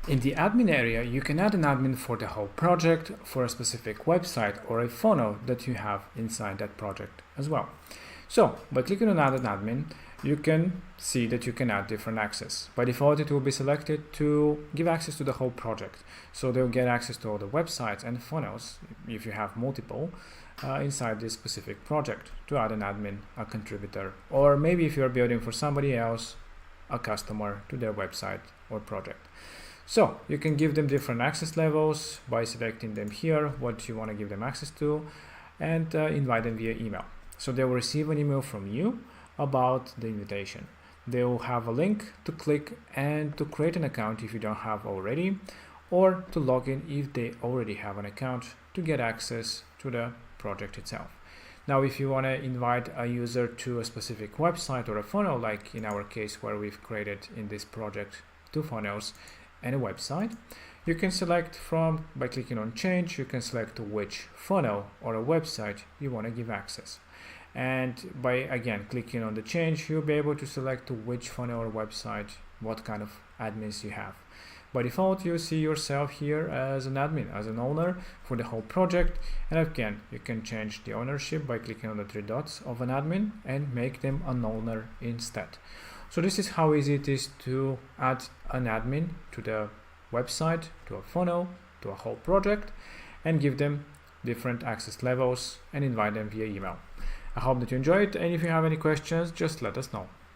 In the admin area, you can add an admin for the whole project, for a specific website or a funnel that you have inside that project as well. So by clicking on add an admin, you can see that you can add different access. By default, it will be selected to give access to the whole project. So they'll get access to all the websites and funnels, if you have multiple, inside this specific project, to add an admin, a contributor, or maybe if you're building for somebody else, a customer to their website or project. So you can give them different access levels by selecting them here, what you want to give them access to, and invite them via email. So they will receive an email from you about the invitation. They will have a link to click and to create an account if you don't have already, or to log in if they already have an account to get access to the project itself. Now, if you want to invite a user to a specific website or a funnel, like in our case where we've created in this project 2 funnels and a website, you can select by clicking on change, you can select to which funnel or a website you want to give access. And by again clicking on the change, you'll be able to select to which funnel or website, what kind of admins you have. By default, you see yourself here as an admin, as an owner for the whole project. And again, you can change the ownership by clicking on the 3 dots of an admin and make them an owner instead. So this is how easy it is to add an admin to the website, to a funnel, to a whole project, and give them different access levels and invite them via email. I hope that you enjoyed, and if you have any questions, just let us know.